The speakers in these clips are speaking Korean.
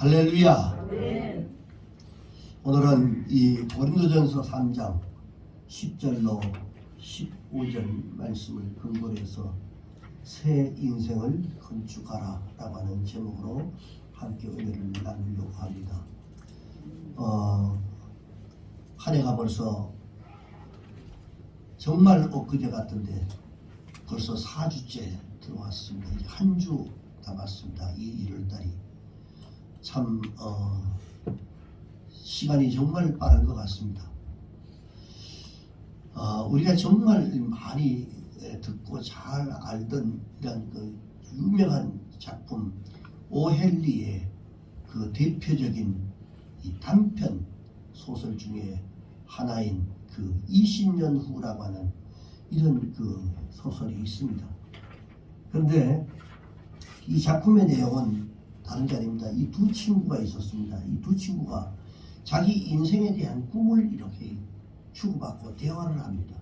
할렐루야. 오늘은 이 고린도전서 3장 10절로 15절 말씀을 근거로 해서 새 인생을 건축하라 라고 하는 제목으로 함께 은혜를 나누려고 합니다. 한 해가 벌써 정말 엊그제 같은데 벌써 4주째 들어왔습니다. 이제 한 주 남았습니다. 이 1월달이 참 시간이 정말 빠른 것 같습니다. 우리가 정말 많이 듣고 잘 알던 이런 그 유명한 작품 오헬리의 그 대표적인 이 단편 소설 중에 하나인 그 20년 후라고 하는 이런 그 소설이 있습니다. 그런데 이 작품의 내용은 다른 게 아닙니다. 이 두 친구가 있었습니다. 이 두 친구가 자기 인생에 대한 꿈을 이렇게 주고받고 대화를 합니다.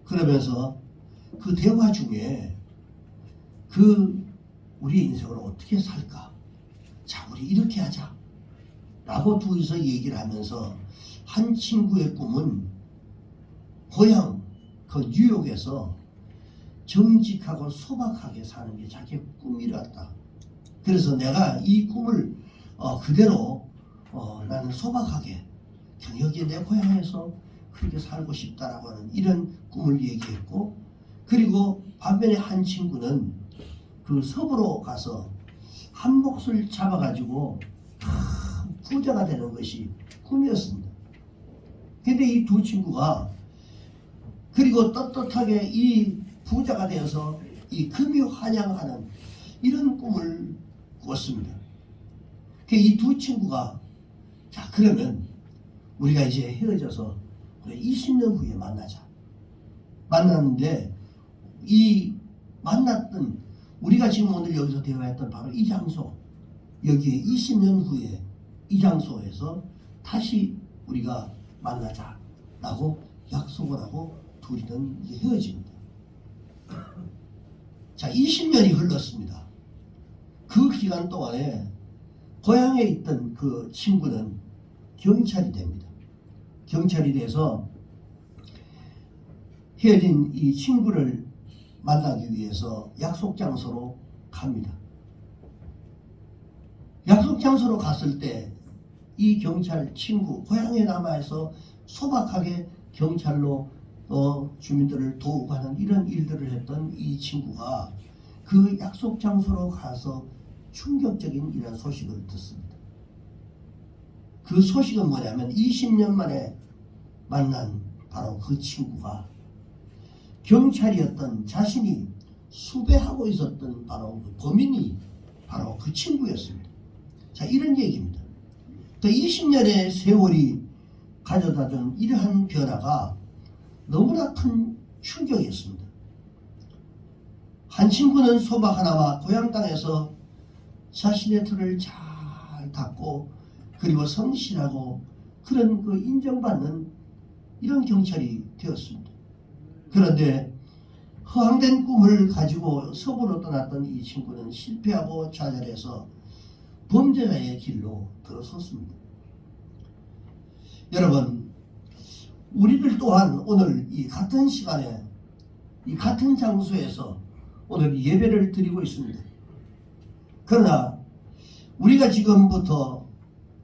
그러면서 그 대화 중에 우리 인생을 어떻게 살까? 자, 우리 이렇게 하자 라고 둘이서 얘기를 하면서 한 친구의 꿈은 고향 그 뉴욕에서 정직하고 소박하게 사는 게 자기의 꿈이었다. 그래서 내가 이 꿈을 그대로 나는 소박하게 여기 내 고향에서 그렇게 살고 싶다라고 하는 이런 꿈을 얘기했고, 그리고 반면에 한 친구는 그 섬으로 가서 한 몫을 잡아가지고 부자가 되는 것이 꿈이었습니다. 근데 이 두 친구가 그리고 떳떳하게 이 부자가 되어서 이 금이 환영하는 이런 꿈을 꾸었습니다. 이 두 친구가 자, 그러면 우리가 이제 헤어져서 20년 후에 만나자. 만났는데 이 만났던 우리가 지금 오늘 여기서 대화했던 바로 이 장소, 여기에 20년 후에 이 장소에서 다시 우리가 만나자 라고 약속을 하고 둘이는 헤어집니다. 자, 20년이 흘렀습니다. 그 기간 동안에 고향에 있던 그 친구는 경찰이 됩니다. 경찰이 돼서 헤어진 이 친구를 만나기 위해서 약속 장소로 갑니다. 약속 장소로 갔을 때 이 경찰 친구 고향에 남아서 소박하게 경찰로 주민들을 도우고 하는 이런 일들을 했던 이 친구가 그 약속 장소로 가서 충격적인 이런 소식을 듣습니다. 그 소식은 뭐냐면 20년 만에 만난 바로 그 친구가 경찰이었던 자신이 수배하고 있었던 바로 그 범인이 바로 그 친구였습니다. 자, 이런 얘기입니다. 그 20년의 세월이 가져다준 이러한 변화가 너무나 큰 충격이었습니다. 한 친구는 소박 하나와 고향 땅에서 자신의 틀을 잘 닦고 그리고 성실하고 그런 그 인정받는 이런 경찰이 되었습니다. 그런데 허황된 꿈을 가지고 서부로 떠났던 이 친구는 실패하고 좌절해서 범죄자의 길로 들어섰습니다. 여러분, 우리들 또한 오늘 이 같은 시간에 이 같은 장소에서 오늘 예배를 드리고 있습니다. 그러나 우리가 지금부터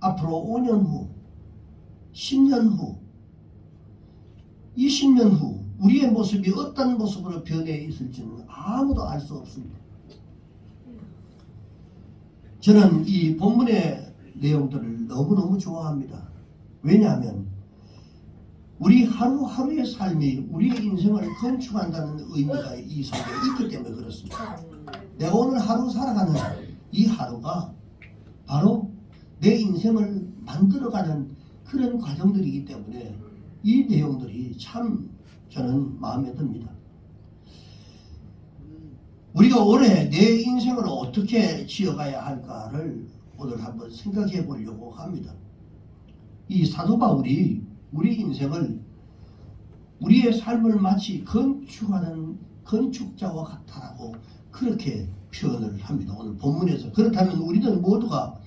앞으로 5년 후, 10년 후, 20년 후 우리의 모습이 어떤 모습으로 변해 있을지는 아무도 알 수 없습니다. 저는 이 본문의 내용들을 너무너무 좋아합니다. 왜냐하면 우리 하루하루의 삶이 우리의 인생을 건축한다는 의미가 이 속에 있기 때문에 그렇습니다. 내가 오늘 하루 살아가는 이 하루가 바로 내 인생을 만들어가는 그런 과정들이기 때문에 이 내용들이 참 저는 마음에 듭니다. 우리가 올해 내 인생을 어떻게 지어가야 할까를 오늘 한번 생각해 보려고 합니다. 이 사도 바울이 우리 인생을 우리의 삶을 마치 건축하는 건축자와 같다라고 그렇게 표현을 합니다. 오늘 본문에서. 그렇다면 우리는 모두가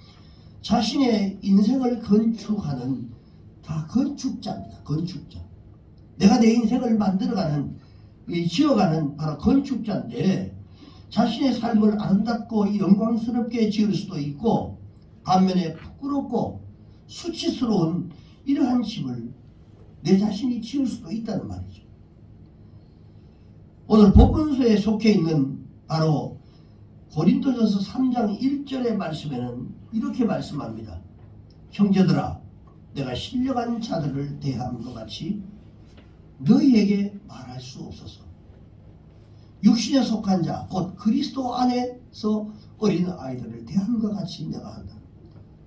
자신의 인생을 건축하는 다 건축자입니다. 건축자. 내가 내 인생을 만들어가는, 지어가는 바로 건축자인데, 자신의 삶을 아름답고 영광스럽게 지을 수도 있고 반면에 부끄럽고 수치스러운 이러한 집을 내 자신이 지을 수도 있다는 말이죠. 오늘 복음서에 속해 있는 바로 고린도전서 3장 1절의 말씀에는 이렇게 말씀합니다. 형제들아, 내가 신령한 자들을 대한 것 같이 너희에게 말할 수 없어서 육신에 속한 자, 곧 그리스도 안에서 어린 아이들을 대한 것 같이 내가 한다.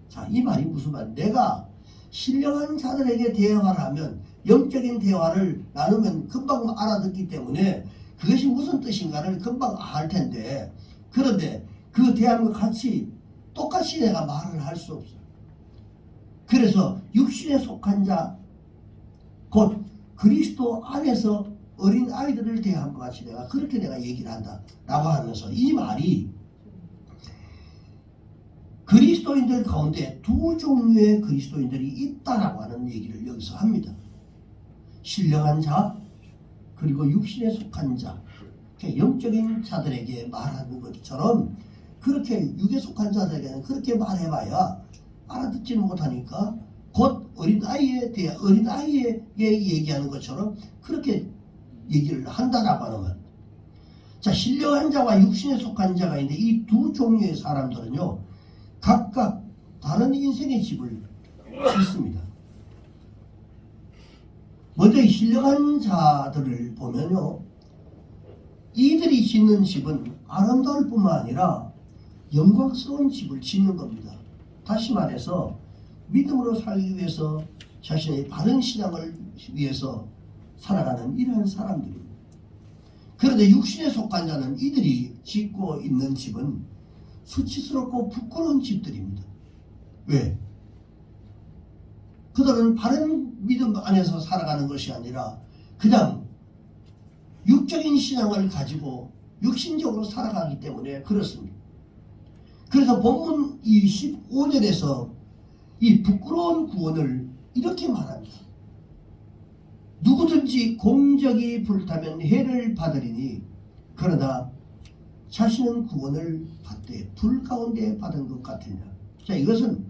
자, 이 말이 무슨 말? 내가 신령한 자들에게 대화를 하면, 영적인 대화를 나누면 금방 알아듣기 때문에 그것이 무슨 뜻인가를 금방 알 텐데, 그런데 그 대한 것 같이 똑같이 내가 말을 할 수 없어요. 그래서 육신에 속한 자, 곧 그리스도 안에서 어린 아이들을 대한 것 같이 그렇게 내가 얘기를 한다 라고 하면서, 이 말이 그리스도인들 가운데 두 종류의 그리스도인들이 있다라고 하는 얘기를 여기서 합니다. 신령한 자, 그리고 육신에 속한 자, 영적인 자들에게 말하는 것처럼 그렇게 육에 속한 자들에게는 그렇게 말해봐야 알아듣지는 못하니까 곧 어린아이에게 얘기하는 것처럼 그렇게 얘기를 한다라고 하는 말. 자, 신령한 자와 육신에 속한 자가 있는데 이 두 종류의 사람들은요, 각각 다른 인생의 집을 짓습니다. 먼저 이 신령한 자들을 보면요, 이들이 짓는 집은 아름다울 뿐만 아니라 영광스러운 집을 짓는 겁니다. 다시 말해서 믿음으로 살기 위해서 자신의 바른 신앙을 위해서 살아가는 이러한 사람들입니다. 그런데 육신에 속한 자는 이들이 짓고 있는 집은 수치스럽고 부끄러운 집들입니다. 왜? 그들은 바른 믿음 안에서 살아가는 것이 아니라 그냥 육적인 신앙을 가지고 육신적으로 살아가기 때문에 그렇습니다. 그래서 본문 이 15절에서 이 부끄러운 구원을 이렇게 말합니다. 누구든지 공적이 불타면 해를 받으리니 그러나 자신은 구원을 받되 불 가운데 받은 것 같으냐. 자, 이것은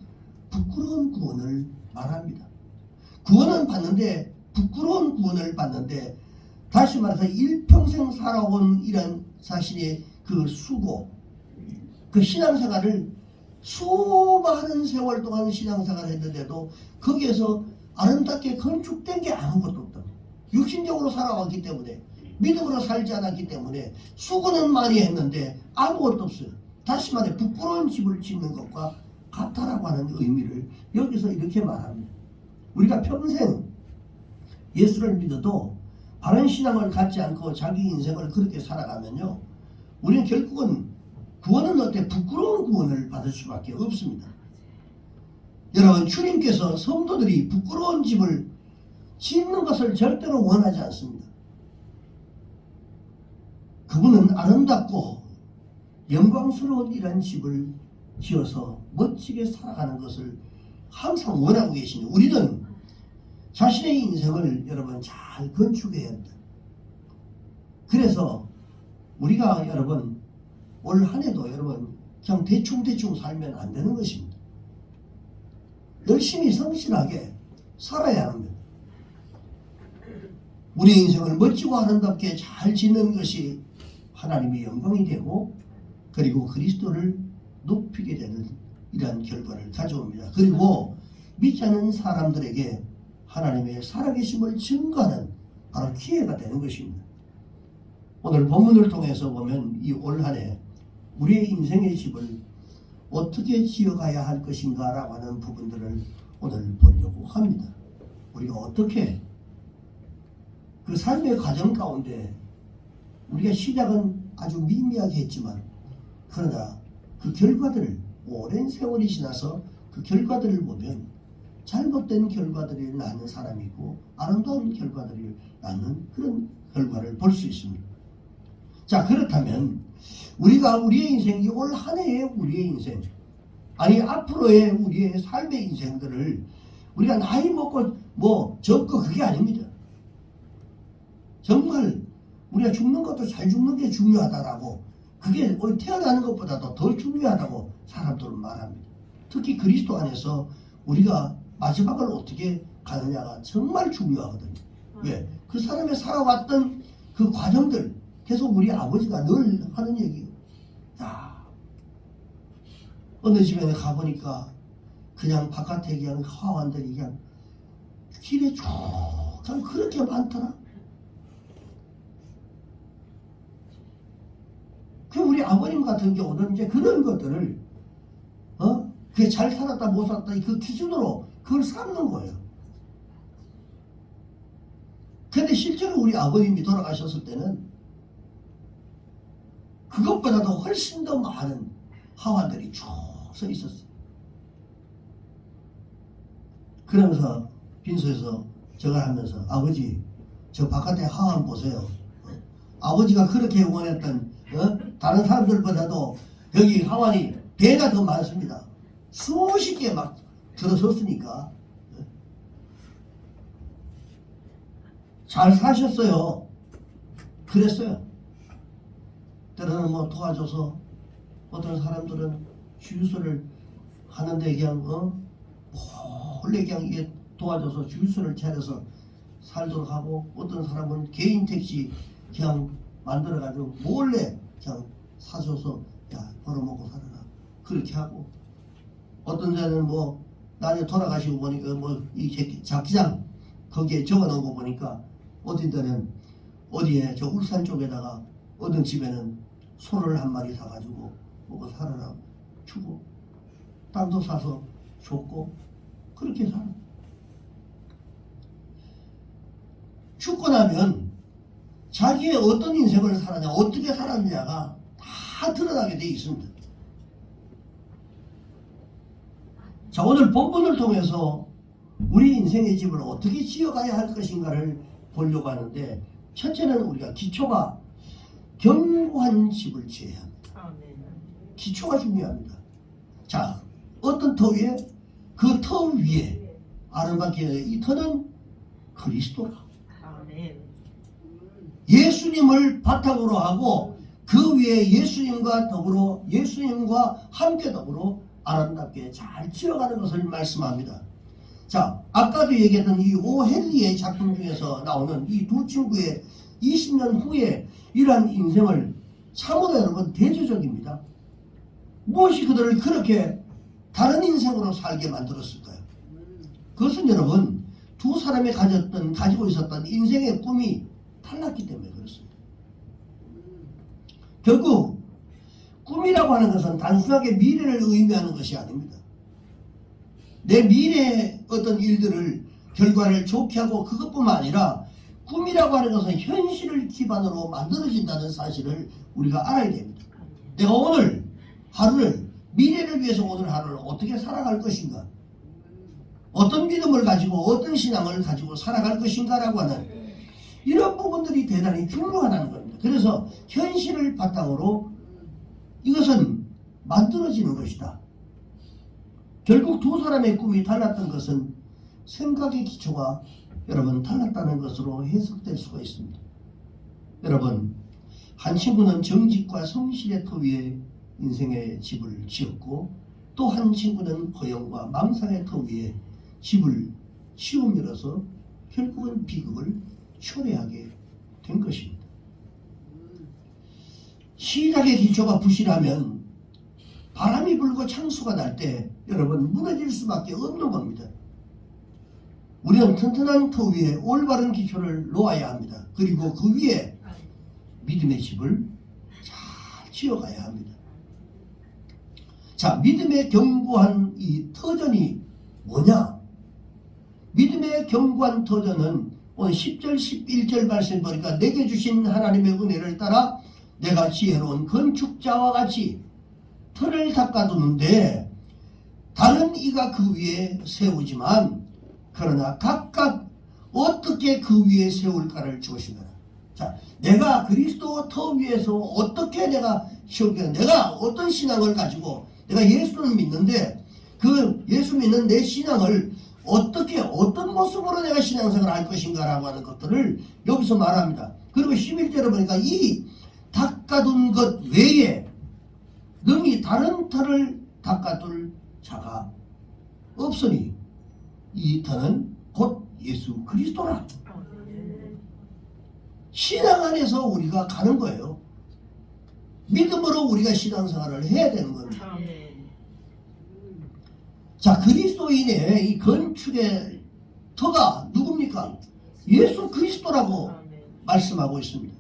부끄러운 구원을 말합니다. 구원은 받는데, 부끄러운 구원을 받는데, 다시 말해서 일평생 살아온 이런 자신의 그 수고, 그 신앙생활을 수많은 세월 동안 신앙생활을 했는데도 거기에서 아름답게 건축된 게 아무것도 없다. 육신적으로 살아왔기 때문에, 믿음으로 살지 않았기 때문에 수고는 많이 했는데 아무것도 없어요. 다시 말해 부끄러운 집을 짓는 것과 같다라고 하는 의미를 여기서 이렇게 말합니다. 우리가 평생 예수를 믿어도 바른 신앙을 갖지 않고 자기 인생을 그렇게 살아가면요, 우리는 결국은 구원은 어때? 부끄러운 구원을 받을 수밖에 없습니다. 여러분, 주님께서 성도들이 부끄러운 집을 짓는 것을 절대로 원하지 않습니다. 그분은 아름답고 영광스러운 이런 집을 지어서 멋지게 살아가는 것을 항상 원하고 계시니, 우리는 자신의 인생을 여러분 잘 건축해야 합니다. 그래서 우리가 여러분 올 한 해도 여러분 그냥 대충 살면 안 되는 것입니다. 열심히 성실하게 살아야 합니다. 우리 인생을 멋지고 아름답게 잘 짓는 것이 하나님의 영광이 되고, 그리고 그리스도를 높이게 되는 이러한 결과를 가져옵니다. 그리고 믿지 않는 사람들에게 하나님의 살아계심을 증거하는 바로 기회가 되는 것입니다. 오늘 본문을 통해서 보면 이 올 한 해 우리의 인생의 집을 어떻게 지어가야 할 것인가 라고 하는 부분들을 오늘 보려고 합니다. 우리가 어떻게 그 삶의 과정 가운데 우리가 시작은 아주 미미하게 했지만, 그러나 그 결과들을 오랜 세월이 지나서 그 결과들을 보면 잘못된 결과들을 낳는 사람이 있고 아름다운 결과들을 낳는 그런 결과를 볼 수 있습니다. 자, 그렇다면 우리가 우리의 인생, 올 한 해의 우리의 인생, 아니 앞으로의 우리의 삶의 인생들을 우리가 나이 먹고 뭐 적고 그게 아닙니다. 정말 우리가 죽는 것도 잘 죽는 게 중요하다라고, 그게 태어나는 것보다도 더 중요하다고 사람들은 말합니다. 특히 그리스도 안에서 우리가 마지막을 어떻게 가느냐가 정말 중요하거든요. 왜? 그 사람의 살아왔던 그 과정들, 계속 우리 아버지가 늘 하는 얘기예요. 야, 어느 집에 가보니까 그냥 바깥에 그냥 화환들이 그냥 길에 쭉 그냥 그렇게 많더라. 그 우리 아버님 같은 경우는 이제 그런 것들을 그게 잘 살았다 못 살았다 그 기준으로 그걸 삼는 거예요. 근데 실제로 우리 아버님이 돌아가셨을 때는 그것보다도 훨씬 더 많은 하와들이 쭉 서 있었어요. 그러면서 빈소에서 저걸 하면서 아버지 저 바깥에 하원 보세요. 아버지가 그렇게 원했던 다른 사람들보다도 여기 하원이 배가 더 많습니다. 수십 개 막 들어섰으니까 잘 사셨어요. 그랬어요. 때로는 뭐 도와줘서 어떤 사람들은 주유소를 하는데 그냥 원래 그냥 이게 도와줘서 주유소를 차려서 살도록 하고, 어떤 사람은 개인 택시 그냥 만들어가지고 몰래 그냥 사줘서 야 벌어먹고 살아라 그렇게 하고, 어떤 데는 뭐 나중에 돌아가시고 보니까 뭐 이 자기장 거기에 적어놓은 거 보니까 어떤 데는 어디에 저 울산 쪽에다가 어떤 집에는 소를 한 마리 사가지고 먹고 살아라 주고 땅도 사서 줬고 그렇게 살아. 죽고 나면 자기의 어떤 인생을 살았냐 어떻게 살았느냐가 다 드러나게 돼 있습니다. 자, 오늘 본문을 통해서 우리 인생의 집을 어떻게 지어가야 할 것인가를 보려고 하는데, 첫째는 우리가 기초가 견고한 집을 지어야 합니다. 기초가 중요합니다. 자, 어떤 터 위에? 그 터 위에 아름답게 이 터는 그리스도라. 예수님을 바탕으로 하고 그 위에 예수님과 더불어 예수님과 함께 더불어 아름답게 잘 지어가는 것을 말씀합니다. 자, 아까도 얘기했던 이 오헨리의 작품 중에서 나오는 이 두 친구의 20년 후에 이러한 인생을 참으로 여러분 대조적입니다. 무엇이 그들을 그렇게 다른 인생으로 살게 만들었을까요? 그것은 여러분 두 사람이 가지고 있었던 인생의 꿈이 달랐기 때문에 그렇습니다. 결국 꿈이라고 하는 것은 단순하게 미래를 의미하는 것이 아닙니다. 내 미래의 어떤 일들을 결과를 좋게 하고 그것뿐만 아니라 꿈이라고 하는 것은 현실을 기반으로 만들어진다는 사실을 우리가 알아야 됩니다. 내가 오늘 하루를 미래를 위해서 오늘 하루를 어떻게 살아갈 것인가, 어떤 믿음을 가지고 어떤 신앙을 가지고 살아갈 것인가라고 하는 이런 부분들이 대단히 중요하다는 겁니다. 그래서 현실을 바탕으로 이것은 만들어지는 것이다. 결국 두 사람의 꿈이 달랐던 것은 생각의 기초가 여러분 달랐다는 것으로 해석될 수가 있습니다. 여러분, 한 친구는 정직과 성실의 터 위에 인생의 집을 지었고, 또 한 친구는 허영과 망상의 터 위에 집을 치우면서 결국은 비극을 초래하게 된 것입니다. 시작의 기초가 부실하면 바람이 불고 창수가 날 때 여러분 무너질 수밖에 없는 겁니다. 우리는 튼튼한 터 위에 올바른 기초를 놓아야 합니다. 그리고 그 위에 믿음의 집을 잘 지어가야 합니다. 자, 믿음의 견고한 이 터전이 뭐냐? 믿음의 견고한 터전은 오늘 10절 11절 말씀 보니까 내게 주신 하나님의 은혜를 따라 내가 지혜로운 건축자와 같이 터를 닦아두는데 다른 이가 그 위에 세우지만 그러나 각각 어떻게 그 위에 세울까를 주시노라. 자, 내가 그리스도 터 위에서 어떻게 내가 세우겠냐, 내가 어떤 신앙을 가지고 내가 예수를 믿는데 그 예수 믿는 내 신앙을 어떻게 어떤 모습으로 내가 신앙생활을 할 것인가라고 하는 것들을 여기서 말합니다. 그리고 11절에 보니까 이 닦아둔 것 외에 능히 다른 터를 닦아둘 자가 없으니 이 터는 곧 예수 그리스도라. 신앙 안에서 우리가 가는 거예요. 믿음으로 우리가 신앙생활을 해야 되는 겁니다. 자, 그리스도인의 이 건축의 터가 누굽니까? 예수 그리스도라고 말씀하고 있습니다.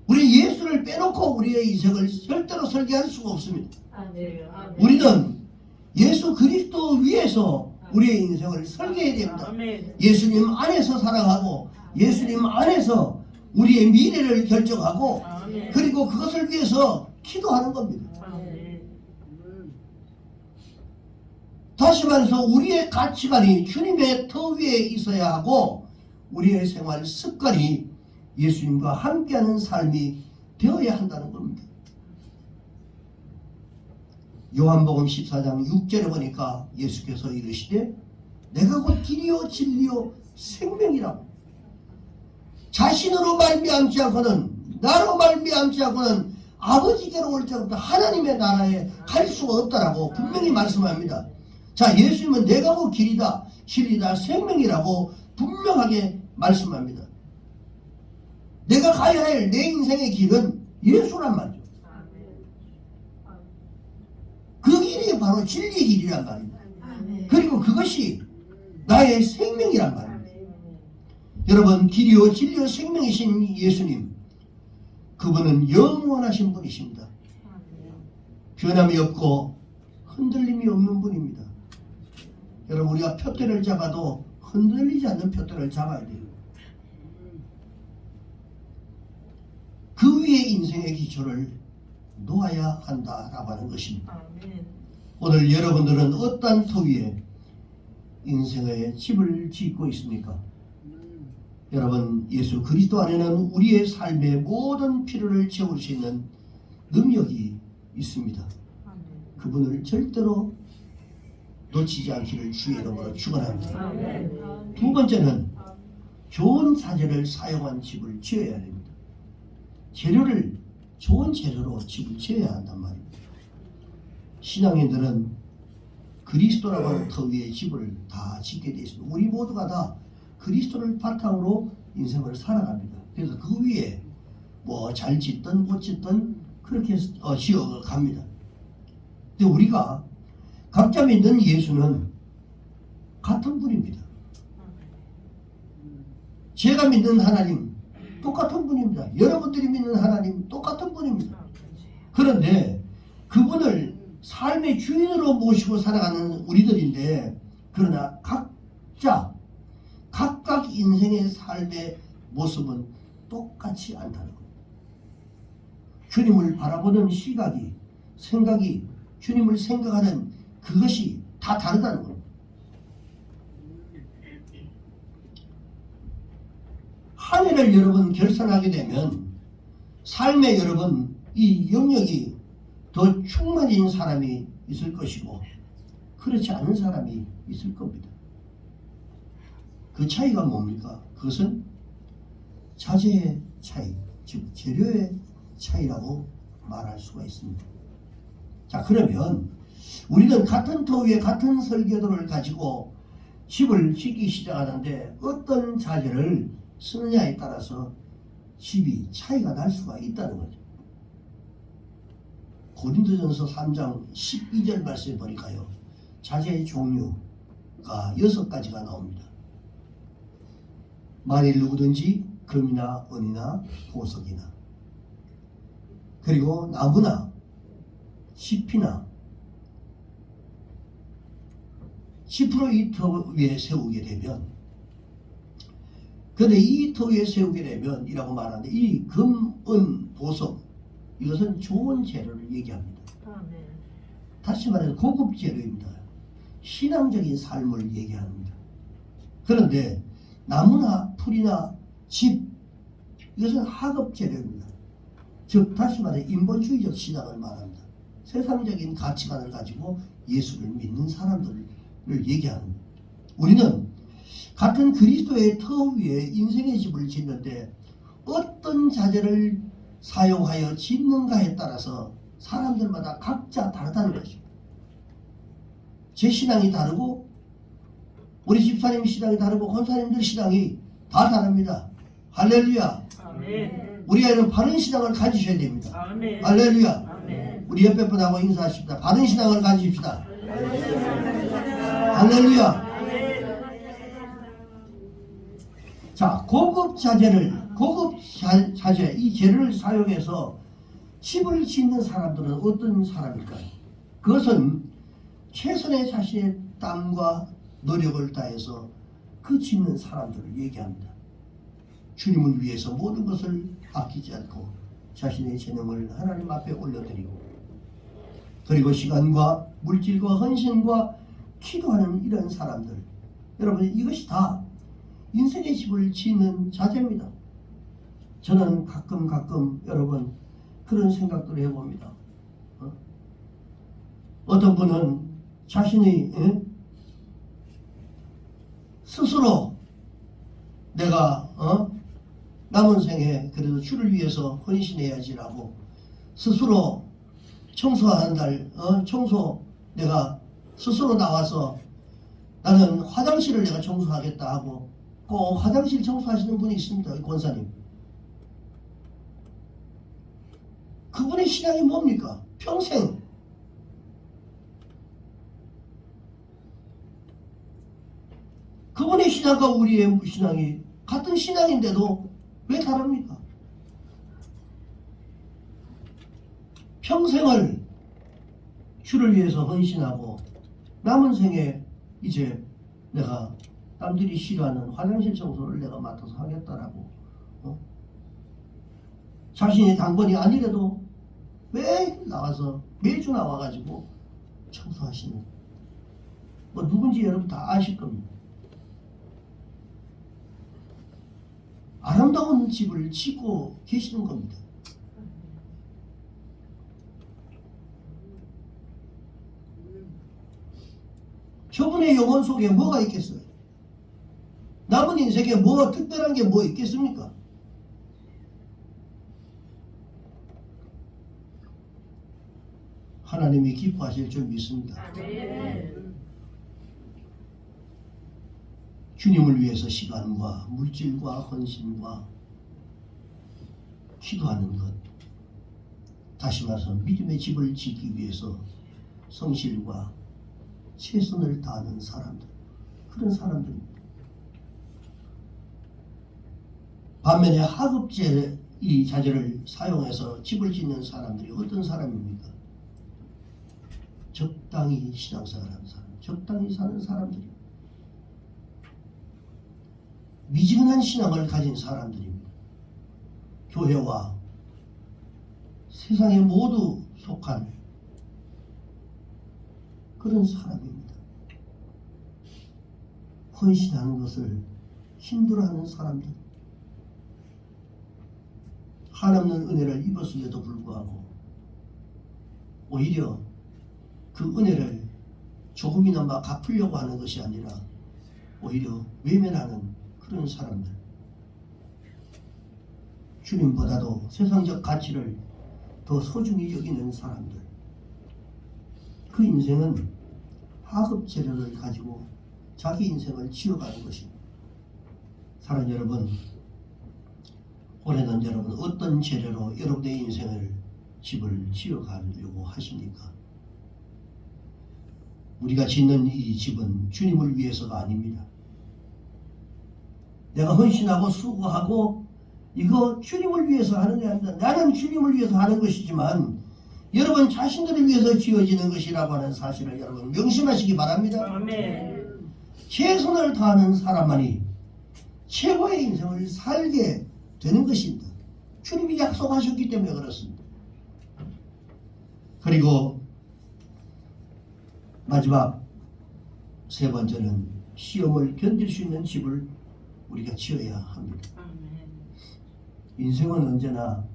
우리 예수를 빼놓고 우리의 인생을 절대로 설계할 수가 없습니다. 우리는 예수 그리스도 위에서 우리의 인생을 설계해야 됩니다. 예수님 안에서 살아가고 예수님 안에서 우리의 미래를 결정하고 그리고 그것을 위해서 기도하는 겁니다. 다시 말해서 우리의 가치관이 주님의 터 위에 있어야 하고 우리의 생활 습관이 예수님과 함께하는 삶이 되어야 한다는 겁니다. 요한복음 14장 6절에 보니까 예수께서 이르시되 내가 곧 길이요 진리요 생명이라고. 자신으로 말미암지 않고는 나로 말미암지 않고는 아버지께로 올 때부터 하나님의 나라에 갈 수가 없다라고 분명히 말씀합니다. 자, 예수님은 내가 곧 길이다 진리다 생명이라고 분명하게 말씀합니다. 내가 가야 할 내 인생의 길은 예수란 말이죠. 그 길이 바로 진리의 길이란 말입니다. 그리고 그것이 나의 생명이란 말입니다. 여러분, 길이요 진리요 생명이신 예수님, 그분은 영원하신 분이십니다. 변함이 없고 흔들림이 없는 분입니다. 여러분, 우리가 푯대를 잡아도 흔들리지 않는 푯대를 잡아야 돼요. 그 위에 인생의 기초를 놓아야 한다라고 하는 것입니다. 오늘 여러분들은 어떤 터 위에 인생의 집을 짓고 있습니까? 여러분, 예수 그리스도 안에는 우리의 삶의 모든 필요를 채울 수 있는 능력이 있습니다. 그분을 절대로 놓치지 않기를 주의 이름으로 축원합니다. 두 번째는 좋은 자재를 사용한 집을 지어야 됩니다. 재료를 좋은 재료로 집을 지어야 한단 말입니다. 신앙인들은 그리스도라고 하는 터 위에 집을 다 짓게 되어 있습니다. 우리 모두가 다 그리스도를 바탕으로 인생을 살아갑니다. 그래서 그 위에 뭐 잘 짓든 못 짓든 그렇게 지어갑니다. 근데 우리가 각자 믿는 예수는 같은 분입니다. 제가 믿는 하나님 똑같은 분입니다. 여러분들이 믿는 하나님 똑같은 분입니다. 그런데 그분을 삶의 주인으로 모시고 살아가는 우리들인데, 그러나 각각 인생의 삶의 모습은 똑같지 않다는 겁니다. 주님을 바라보는 시각이, 생각이, 주님을 생각하는 그것이 다 다르다는 겁니다. 한 해를 여러분 결산하게 되면 삶에 여러분 이 영역이 더 충만해진 사람이 있을 것이고 그렇지 않은 사람이 있을 겁니다. 그 차이가 뭡니까? 그것은 자재의 차이, 즉 재료의 차이라고 말할 수가 있습니다. 자, 그러면 우리는 같은 터 위에 같은 설계도를 가지고 집을 짓기 시작하는데 어떤 자재를 쓰느냐에 따라서 집이 차이가 날 수가 있다는 거죠. 고린도전서 3장 12절 말씀에 보니까요, 자재의 종류가 6가지가 나옵니다. 만일 누구든지 금이나 은이나 보석이나, 그리고 나무나 짚이나 10% 이 터 위에 세우게 되면, 근데 이 터 위에 세우게 되면 이라고 말하는데, 이 금, 은, 보석, 이것은 좋은 재료를 얘기합니다. 다시 말해서 고급 재료입니다. 신앙적인 삶을 얘기합니다. 그런데 나무나 풀이나 집, 이것은 하급 재료입니다. 즉 다시 말해 인본주의적 신앙을 말합니다. 세상적인 가치관을 가지고 예수를 믿는 사람들을 얘기하는, 우리는 같은 그리스도의 터 위에 인생의 집을 짓는데 어떤 자재를 사용하여 짓는가에 따라서 사람들마다 각자 다르다는 것입니다. 제 신앙이 다르고 우리 집사님 신앙이 다르고 권사님들 신앙이 다 다릅니다. 할렐루야. 아멘. 우리가 바른 신앙을 가지셔야 됩니다. 아멘. 할렐루야. 아멘. 우리 옆에 분하고 인사하십니다. 바른 신앙을 가지십시다. 할렐루야. 자, 고급 자재, 이 재료를 사용해서 집을 짓는 사람들은 어떤 사람일까요? 그것은 최선의 자신의 땀과 노력을 다해서 그 짓는 사람들을 얘기합니다. 주님을 위해서 모든 것을 아끼지 않고 자신의 재능을 하나님 앞에 올려드리고, 그리고 시간과 물질과 헌신과 기도하는 이런 사람들, 여러분 이것이 다 인생의 집을 짓는 자재입니다. 저는 가끔 여러분 그런 생각들을 해봅니다. 어떤 분은 자신이 스스로 내가 남은 생에 그래도 주를 위해서 헌신해야지라고 스스로 청소하는 날 청소 내가 스스로 나와서 나는 화장실을 내가 청소하겠다 하고 꼭 화장실 청소하시는 분이 있습니다. 권사님. 그분의 신앙이 뭡니까? 평생 그분의 신앙과 우리의 신앙이 같은 신앙인데도 왜 다릅니까? 평생을 주를 위해서 헌신하고 남은 생에 이제 내가 남들이 싫어하는 화장실 청소를 내가 맡아서 하겠다라고 자신이 당번이 아니래도 왜 나와서 매주 나와가지고 청소하시는, 뭐 누군지 여러분 다 아실 겁니다. 아름다운 집을 짓고 계시는 겁니다. 저분의 영혼 속에 뭐가 있겠어요? 남은 인생에 뭐 특별한 게 뭐 있겠습니까? 하나님이 기뻐하실 줄 믿습니다. 아멘. 주님을 위해서 시간과 물질과 헌신과 기도하는 것, 다시 말해서 믿음의 집을 짓기 위해서 성실과 최선을 다하는 사람들, 그런 사람들입니다. 반면에 하급제 이 자재를 사용해서 집을 짓는 사람들이 어떤 사람입니까? 적당히 신앙생활하는 사람, 적당히 사는 사람들입니다. 미지근한 신앙을 가진 사람들입니다. 교회와 세상에 모두 속한 그런 사람입니다. 헌신하는 것을 힘들어하는 사람들, 한없는 은혜를 입었음에도 불구하고 오히려 그 은혜를 조금이나마 갚으려고 하는 것이 아니라 오히려 외면하는 그런 사람들, 주님보다도 세상적 가치를 더 소중히 여기는 사람들, 그 인생은 하급 재료를 가지고 자기 인생을 지어가는 것입니다. 사랑하는 여러분, 올해는 여러분 어떤 재료로 여러분의 인생을 집을 지어가려고 하십니까? 우리가 짓는 이 집은 주님을 위해서가 아닙니다. 내가 헌신하고 수고하고 이거 주님을 위해서 하는 게 아닙니다. 나는 주님을 위해서 하는 것이지만 여러분 자신들을 위해서 지어지는 것이라고 하는 사실을 여러분 명심하시기 바랍니다. 아멘. 최선을 다하는 사람만이 최고의 인생을 살게 되는 것입니다. 주님이 약속하셨기 때문에 그렇습니다. 그리고 마지막 세 번째는 시험을 견딜 수 있는 집을 우리가 지어야 합니다. 인생은 언제나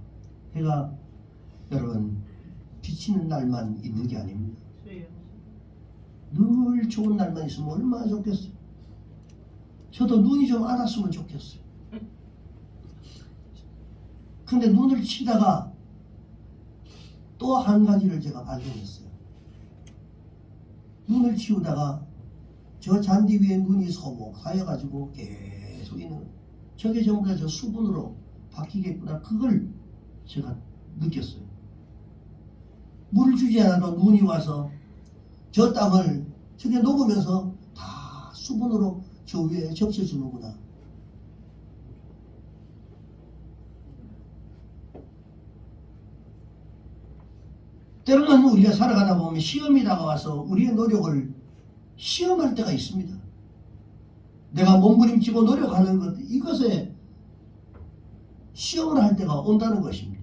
해가 여러분 비치는 날만 있는 게 아닙니다. 늘 좋은 날만 있으면 얼마나 좋겠어요. 저도 눈이 좀 안 왔으면 좋겠어요. 근데 눈을 치다가 또 한 가지를 제가 발견했어요. 눈을 치우다가 저 잔디 위에 눈이 소복하여가지고 계속 있는, 저게 전부 다 저 수분으로 바뀌겠구나, 그걸 제가 느꼈어요. 물을 주지 않아도 눈이 와서 저 땅을 저게 녹으면서 다 수분으로 저 위에 적셔주는구나. 때로는 우리가 살아가다 보면 시험이 다가와서 우리의 노력을 시험할 때가 있습니다. 내가 몸부림치고 노력하는 것, 이것에 시험을 할 때가 온다는 것입니다.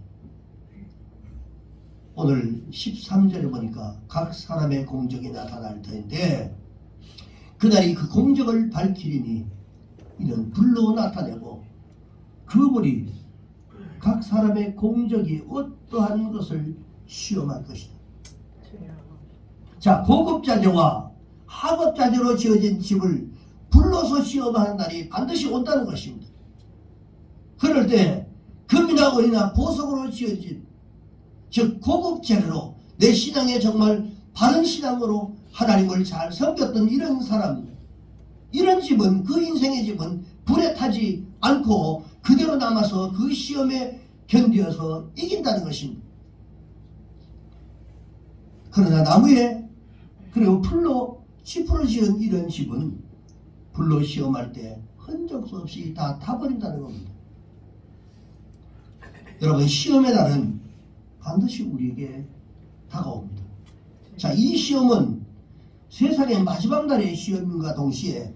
오늘 13절에 보니까 각 사람의 공적이 나타날 터인데, 그날이 그 공적을 밝히리니 이는 불로 나타내고 그 불이 각 사람의 공적이 어떠한 것을 시험할 것이다. 자, 고급자재와 하급자재로 지어진 집을 불로서 시험하는 날이 반드시 온다는 것입니다. 그럴 때 금이나 은이나 보석으로 지어진, 즉 고급 재료로 내 신앙에 정말 바른 신앙으로 하나님을 잘 섬겼던 이런 사람, 이런 집은, 그 인생의 집은 불에 타지 않고 그대로 남아서 그 시험에 견디어서 이긴다는 것입니다. 그러나 나무에 그리고 풀로 짚으로 지은 이런 집은 불로 시험할 때 흔적 없이 다 타버린다는 겁니다. 여러분, 시험의 날은 반드시 우리에게 다가옵니다. 자, 이 시험은 세상의 마지막 날의 시험과 동시에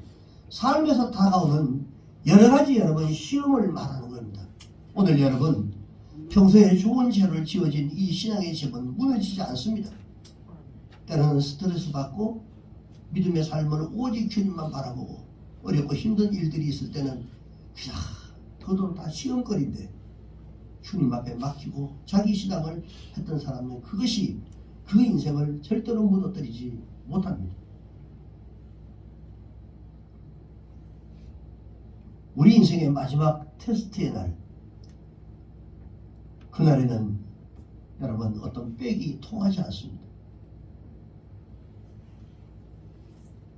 삶에서 다가오는 여러 가지 여러분 시험을 말하는 겁니다. 오늘 여러분, 평소에 좋은 죄를 지어진 이 신앙의 집은 무너지지 않습니다. 때로는 스트레스 받고 믿음의 삶을 오직 주님만 바라보고 어렵고 힘든 일들이 있을 때는 그냥 더도 다 시험거리인데 주님 앞에 맡기고 자기 신앙을 했던 사람은 그것이 그 인생을 절대로 무너뜨리지 못합니다. 우리 인생의 마지막 테스트의 날, 그날에는 여러분 어떤 백이 통하지 않습니다.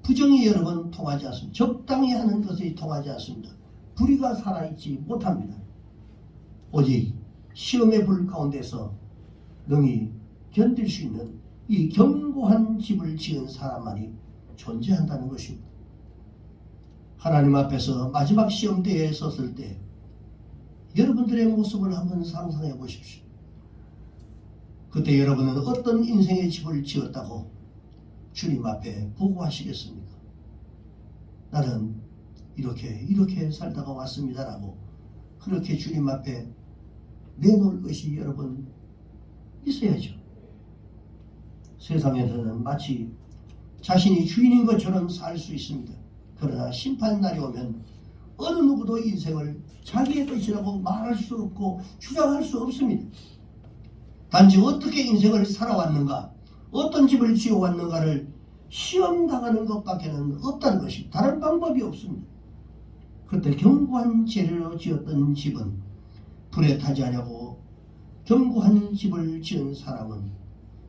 부정이 여러분 통하지 않습니다. 적당히 하는 것이 통하지 않습니다. 불의가 살아있지 못합니다. 오직 시험의 불 가운데서 능히 견딜 수 있는 이 견고한 집을 지은 사람만이 존재한다는 것입니다. 하나님 앞에서 마지막 시험대에 섰을 때 여러분들의 모습을 한번 상상해 보십시오. 그때 여러분은 어떤 인생의 집을 지었다고 주님 앞에 보고하시겠습니까? 나는 이렇게 살다가 왔습니다라고 그렇게 주님 앞에 내놓을 것이 여러분 있어야죠. 세상에서는 마치 자신이 주인인 것처럼 살 수 있습니다. 그러나 심판날이 오면 어느 누구도 인생을 자기의 것이라고 말할 수 없고 주장할 수 없습니다. 단지 어떻게 인생을 살아왔는가, 어떤 집을 지어왔는가를 시험당하는 것밖에는 없다는 것입니다. 다른 방법이 없습니다. 그때 견고한 재료로 지었던 집은 불에 타지 않냐고, 견고한 집을 지은 사람은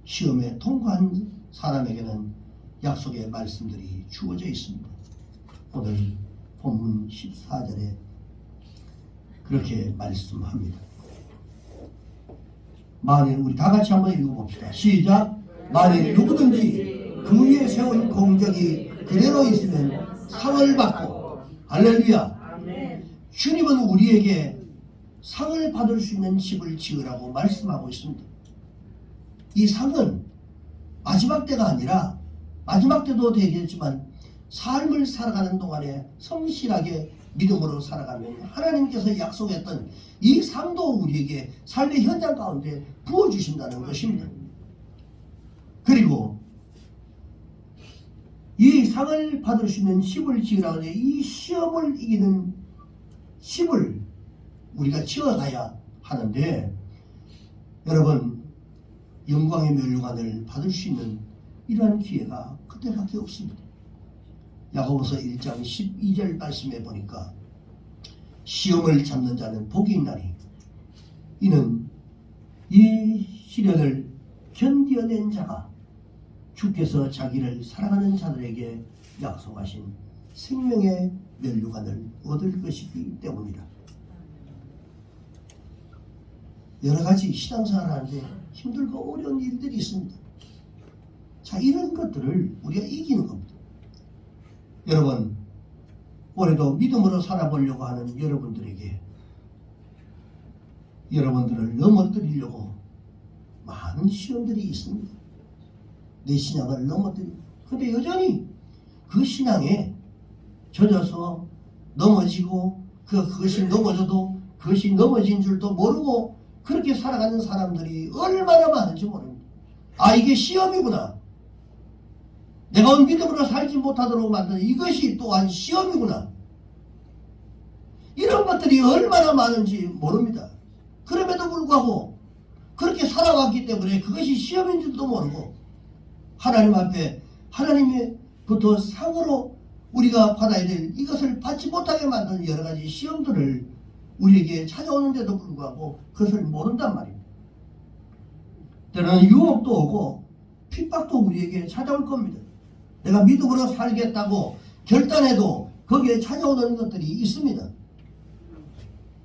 시험에 통과한 사람에게는 약속의 말씀들이 주어져 있습니다. 오늘 본문 14절에 그렇게 말씀합니다. 만일, 우리 다 같이 한번 읽어봅시다. 시작. 만일 누구든지 그 위에 세운 공적이 그대로 있으면 상을 받고, 할렐루야. 주님은 우리에게 상을 받을 수 있는 집을 지으라고 말씀하고 있습니다. 이 상은 마지막 때가 아니라, 마지막 때도 되겠지만 삶을 살아가는 동안에 성실하게 믿음으로 살아가면 하나님께서 약속했던 이 상도 우리에게 삶의 현장 가운데 부어주신다는 것입니다. 그리고 이 상을 받을 수 있는 집을 지으라고 하는데, 이 시험을 이기는 집을 우리가 지어가야 하는데, 여러분 영광의 면류관을 받을 수 있는 이러한 기회가 그때밖에 없습니다. 야고보서 1장 12절 말씀에 보니까 시험을 참는 자는 복이 있나니 이는 이 시련을 견뎌낸 자가 주께서 자기를 사랑하는 자들에게 약속하신 생명의 면류관을 얻을 것이기 때문이라. 여러 가지 신앙생활 하는데 힘들고 어려운 일들이 있습니다. 자, 이런 것들을 우리가 이기는 겁니다. 여러분, 올해도 믿음으로 살아보려고 하는 여러분들에게 여러분들을 넘어뜨리려고 많은 시험들이 있습니다. 내 신앙을 넘어뜨리고, 근데 여전히 그 신앙에 젖어서 넘어지고 그것이 넘어져도 그것이 넘어진 줄도 모르고 그렇게 살아가는 사람들이 얼마나 많은지 모릅니다. 아, 이게 시험이구나. 내가 믿음으로 살지 못하도록 만든 이것이 또한 시험이구나. 이런 것들이 얼마나 많은지 모릅니다. 그럼에도 불구하고 그렇게 살아왔기 때문에 그것이 시험인 줄도 모르고 하나님 앞에 하나님의부터 상으로 우리가 받아야 될 이것을 받지 못하게 만든 여러 가지 시험들을 우리에게 찾아오는데도 불구하고 그것을 모른단 말입니다. 때로는 유혹도 오고 핍박도 우리에게 찾아올 겁니다. 내가 믿음으로 살겠다고 결단해도 거기에 찾아오는 것들이 있습니다.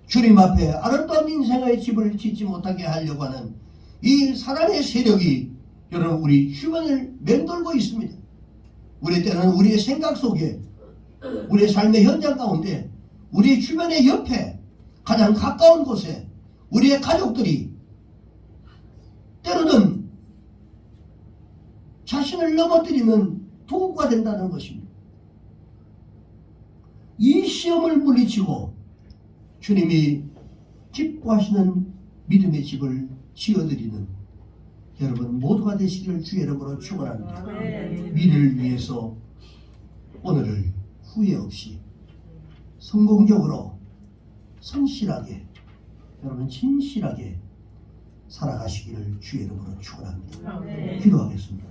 주님 앞에 아름다운 인생의 집을 짓지 못하게 하려고 하는 이 사단의 세력이 여러분 우리 주변을 맴돌고 있습니다. 우리 때는 우리의 생각 속에 우리의 삶의 현장 가운데 우리 주변의 옆에 가장 가까운 곳에 우리의 가족들이 때로는 자신을 넘어뜨리는 도구가 된다는 것입니다. 이 시험을 물리치고 주님이 기뻐하시는 믿음의 집을 지어드리는 여러분 모두가 되시기를 주의 이름으로 축원합니다. 미래를 위해서 오늘을 후회 없이 성공적으로 성실하게 여러분 진실하게 살아가시기를 주의 이름으로 축원합니다. 기도하겠습니다.